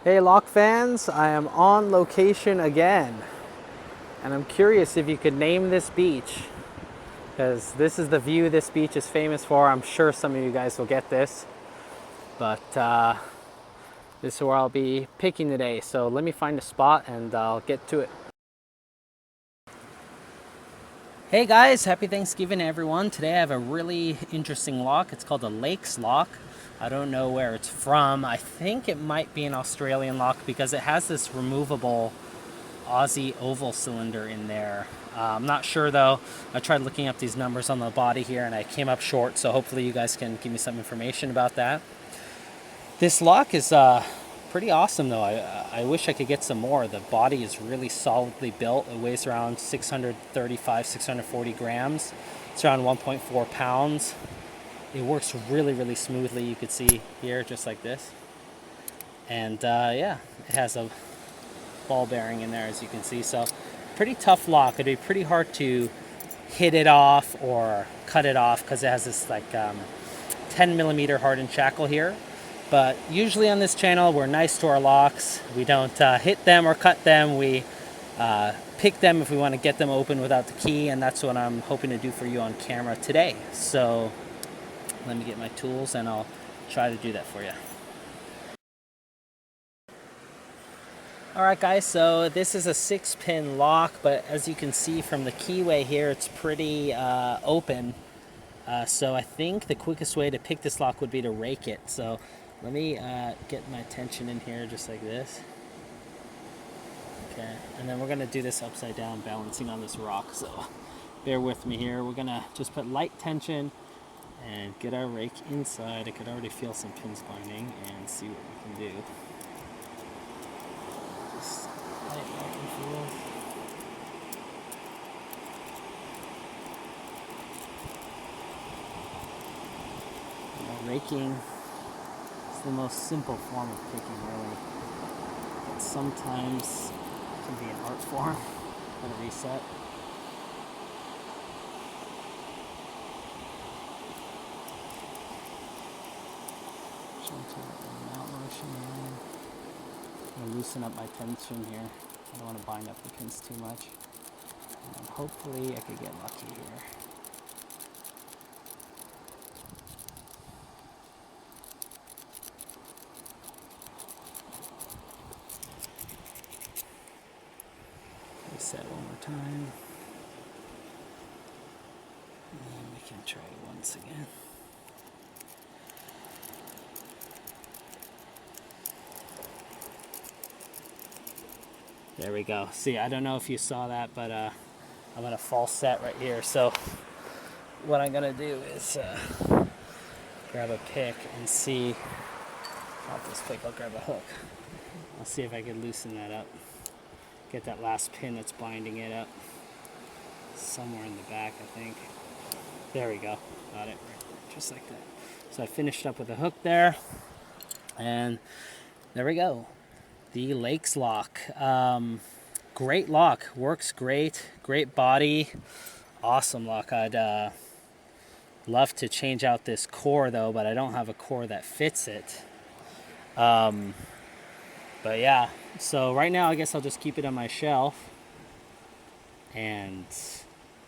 Hey Lock fans, I am on location again, and I'm curious if you could name this beach, because this is the view this beach is famous for. I'm sure some of you guys will get this, but this is where I'll be picking today. So let me find a spot and I'll get to it. Hey guys, happy Thanksgiving everyone. Today I have a really interesting lock. It's called the Lakes Lock. I don't know where it's from. I think it might be an Australian lock because it has this removable Aussie Oval Cylinder in there. I'm not sure though. I tried looking up these numbers on the body here and I came up short, so hopefully you guys can give me some information about that. This lock is pretty awesome though. I wish I could get some more. The body is really solidly built. It weighs around 635, 640 grams. It's around 1.4 pounds. It works really smoothly. You could see here, just like this. And yeah, it has a ball bearing in there, as you can see. So pretty tough lock. It'd be pretty hard to hit it off or cut it off because it has this like 10 millimeter hardened shackle here. But usually on this channel, we're nice to our locks. We don't hit them or cut them. We pick them if we want to get them open without the key, and that's what I'm hoping to do for you on camera today. So let me get my tools and I'll try to do that for you. Alright guys, so this is a 6-pin lock, but as you can see from the keyway here, it's pretty open. So I think the quickest way to pick this lock would be to rake it. So let me get my tension in here just like this. Okay, and then we're going to do this upside down, balancing on this rock. So bear with me here. We're going to just put light tension and get our rake inside. I could already feel some pins binding and see what we can do. Just light back and forth. Raking is the most simple form of picking, really. But sometimes it can be an art form. Let it reset. Gentle mount motion here. I'm going to loosen up my tension here. I don't want to bind up the pins too much. And hopefully I could get lucky here. Reset one more time. And then we can try it once again. There we go. See, I don't know if you saw that, but I'm at a false set right here. So what I'm gonna do is grab a pick and see. Not this pick, I'll grab a hook. I'll see if I can loosen that up. Get that last pin that's binding it up. Somewhere in the back, I think. There we go. Got it. Just like that. So I finished up with a hook there. And there we go. The Lakes Lock. Great lock. Works great. Great body. Awesome lock. I'd love to change out this core though, but I don't have a core that fits it. But yeah, so right now I guess I'll just keep it on my shelf and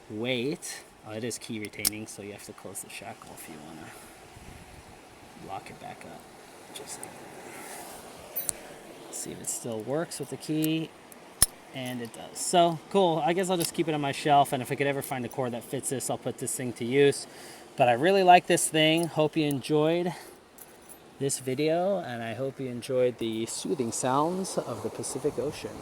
wait. Oh, it is key retaining, so you have to close the shackle if you want to lock it back up. Just like that. See if it still works with the key, and it does. So cool. I guess I'll just keep it on my shelf, and if I could ever find a core that fits this, I'll put this thing to use. But I really like this thing. Hope you enjoyed this video, and I hope you enjoyed the soothing sounds of the Pacific Ocean.